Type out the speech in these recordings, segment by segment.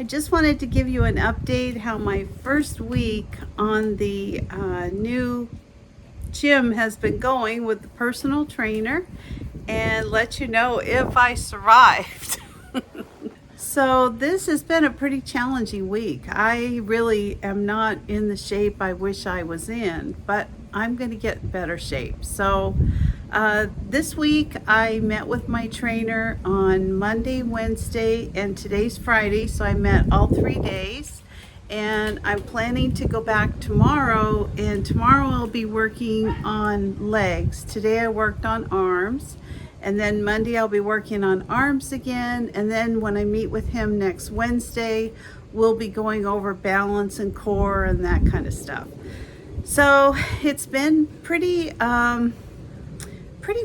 I just wanted to give you an update how my first week on the new gym has been going with the personal trainer and let you know if I survived. So this has been a pretty challenging week. I really am not in the shape I wish I was in, but I'm going to get in better shape. So this week I met with my trainer on Monday, Wednesday, and today's Friday. So I met all 3 days. And I'm planning to go back tomorrow, and tomorrow I'll be working on legs. Today I worked on arms, and then Monday I'll be working on arms again, and then when I meet with him next Wednesday, we'll be going over balance and core and that kind of stuff. So it's been pretty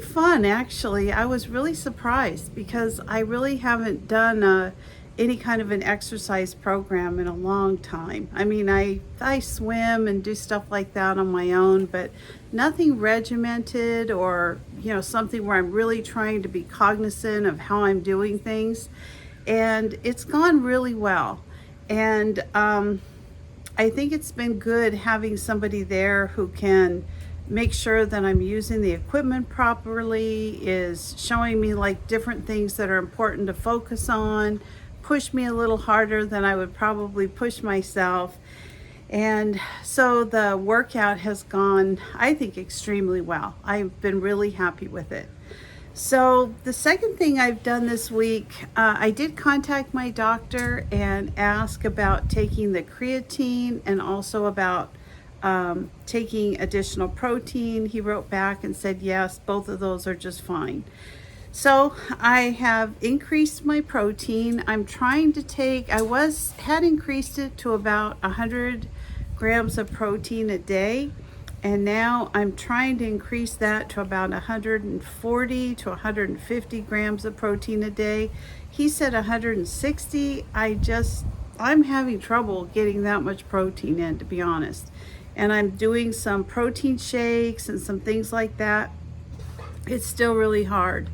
fun, actually. I was really surprised because I really haven't done any kind of an exercise program in a long time. I mean, I swim and do stuff like that on my own, but nothing regimented or, something where I'm really trying to be cognizant of how I'm doing things. And it's gone really well. And I think it's been good having somebody there who can make sure that I'm using the equipment properly, is showing me like different things that are important to focus on, push me a little harder than I would probably push myself. And so the workout has gone, I think, extremely well. I've been really happy with it. So the second thing I've done this week, I did contact my doctor and ask about taking the creatine and also about taking additional protein. He wrote back and said, yes, both of those are just fine. So I have increased my protein. I'm trying to take, had increased it to about 100 grams of protein a day. And now I'm trying to increase that to about 140 to 150 grams of protein a day. He said 160. I'm having trouble getting that much protein in, to be honest. And I'm doing some protein shakes and some things like that. It's still really hard.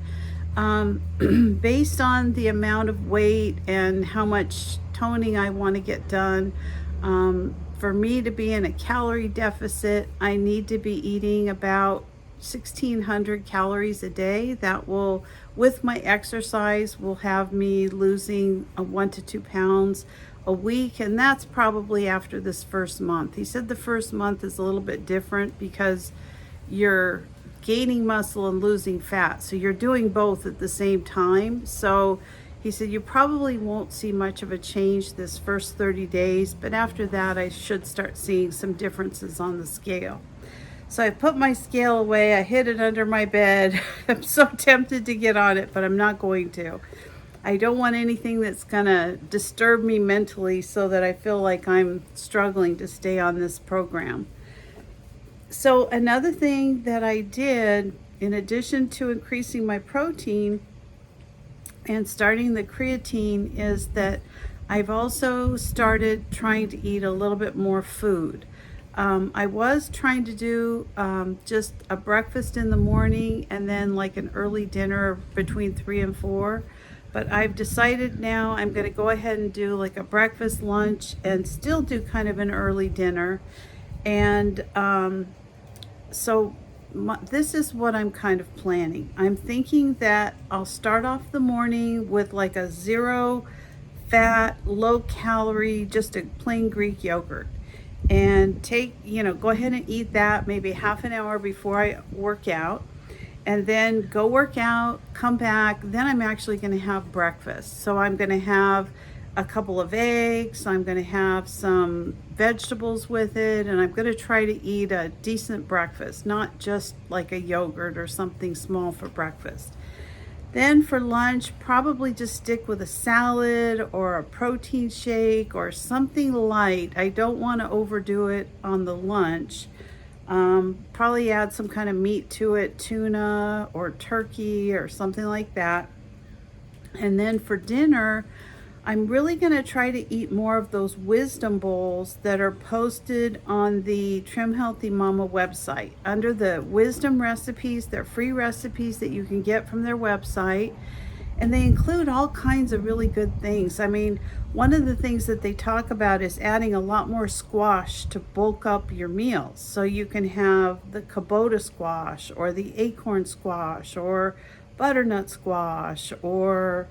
Based on the amount of weight and how much toning I want to get done, for me to be in a calorie deficit, I need to be eating about 1,600 calories a day. That will, with my exercise, will have me losing 1 to 2 pounds a week, and that's probably after this first month. He said the first month is a little bit different because you're gaining muscle and losing fat, so you're doing both at the same time. So he said you probably won't see much of a change this first 30 days, but after that I should start seeing some differences on the scale. So I put my scale away, I hid it under my bed. I'm so tempted to get on it, but I'm not going to. I don't want anything that's gonna disturb me mentally so that I feel like I'm struggling to stay on this program. So another thing that I did, in addition to increasing my protein and starting the creatine, is that I've also started trying to eat a little bit more food. I was trying to do just a breakfast in the morning and then like an early dinner between 3 and 4. But I've decided now I'm going to go ahead and do like a breakfast, lunch, and still do kind of an early dinner. And this is what I'm kind of planning. I'm thinking that I'll start off the morning with like a 0 fat, low calorie, just a plain Greek yogurt. And go ahead and eat that maybe half an hour before I work out. And then go work out, come back, then I'm actually going to have breakfast. So I'm going to have a couple of eggs, I'm going to have some vegetables with it, and I'm going to try to eat a decent breakfast, not just like a yogurt or something small for breakfast. Then for lunch, probably just stick with a salad or a protein shake or something light. I don't want to overdo it on the lunch. Probably add some kind of meat to it, tuna or turkey or something like that. And then for dinner, I'm really going to try to eat more of those wisdom bowls that are posted on the Trim Healthy Mama website. Under the wisdom recipes, they're free recipes that you can get from their website. And they include all kinds of really good things. I mean, one of the things that they talk about is adding a lot more squash to bulk up your meals. So you can have the Kubota squash or the acorn squash or butternut squash, or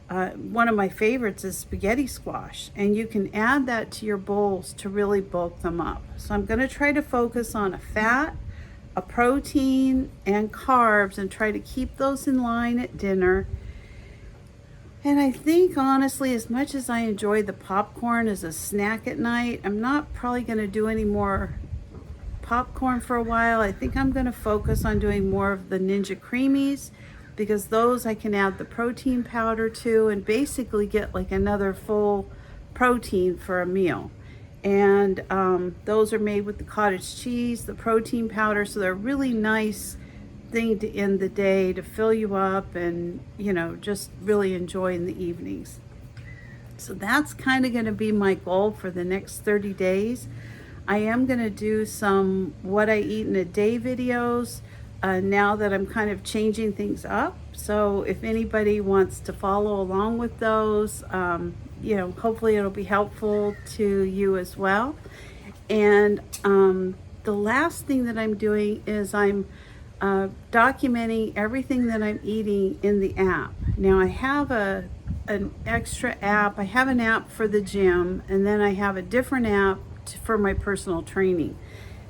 one of my favorites is spaghetti squash. And you can add that to your bowls to really bulk them up. So I'm going to try to focus on a fat, a protein, and carbs, and try to keep those in line at dinner. And I think, honestly, as much as I enjoy the popcorn as a snack at night, I'm not probably going to do any more popcorn for a while. I think I'm going to focus on doing more of the Ninja Creamies, because those I can add the protein powder to and basically get like another full protein for a meal. And those are made with the cottage cheese, the protein powder, so they're really nice thing to end the day, to fill you up and, you know, just really enjoy in the evenings. So that's kind of going to be my goal for the next 30 days. I am going to do some what I eat in a day videos now that I'm kind of changing things up. So if anybody wants to follow along with those, you know, hopefully it'll be helpful to you as well. And the last thing that I'm doing is I'm documenting everything that I'm eating in the app. Now I have an extra app. I have an app for the gym, and then I have a different app for my personal training.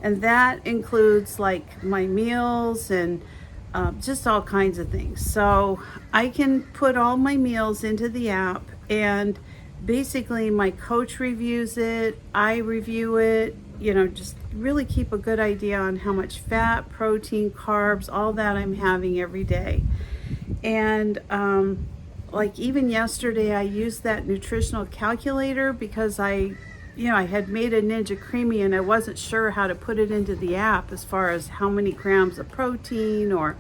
And that includes like my meals and just all kinds of things. So I can put all my meals into the app, and basically my coach reviews it, I review it, you know, just really keep a good idea on how much fat, protein, carbs, all that I'm having every day. And like even yesterday, I used that nutritional calculator because I had made a Ninja Creamy and I wasn't sure how to put it into the app as far as how many grams of protein or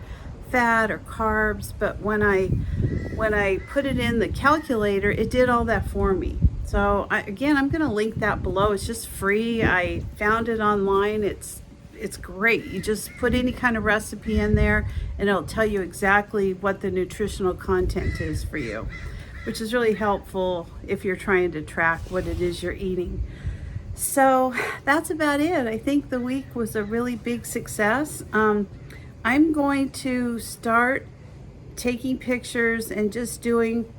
fat or carbs. But when I put it in the calculator, it did all that for me. So I'm going to link that below. It's just free. I found it online. It's great. You just put any kind of recipe in there and it'll tell you exactly what the nutritional content is for you, which is really helpful if you're trying to track what it is you're eating. So that's about it. I think the week was a really big success. I'm going to start taking pictures and just doing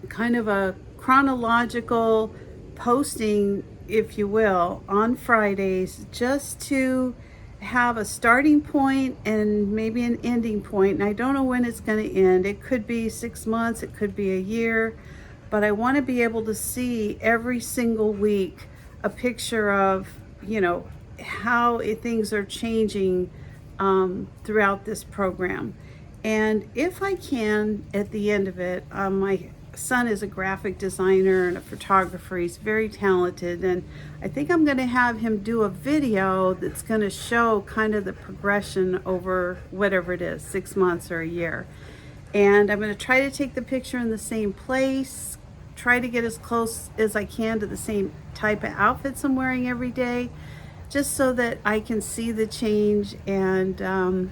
kind of a chronological posting, if you will, on Fridays, just to have a starting point and maybe an ending point. And I don't know when it's going to end. It could be 6 months, it could be a year, but I want to be able to see every single week a picture of, you know, how things are changing throughout this program. And if I can, at the end of it, my son is a graphic designer and a photographer. He's very talented, and I think I'm going to have him do a video that's going to show kind of the progression over whatever it is, 6 months or a year. And I'm going to try to take the picture in the same place, try to get as close as I can to the same type of outfits I'm wearing every day, just so that I can see the change, and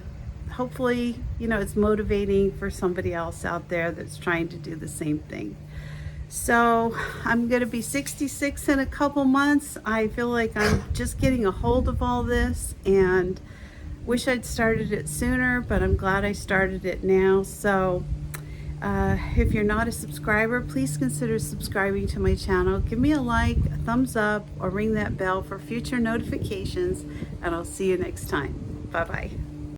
hopefully, you know, it's motivating for somebody else out there that's trying to do the same thing. So I'm going to be 66 in a couple months. I feel like I'm just getting a hold of all this and wish I'd started it sooner, but I'm glad I started it now. So if you're not a subscriber, please consider subscribing to my channel. Give me a like, a thumbs up, or ring that bell for future notifications, and I'll see you next time. Bye-bye.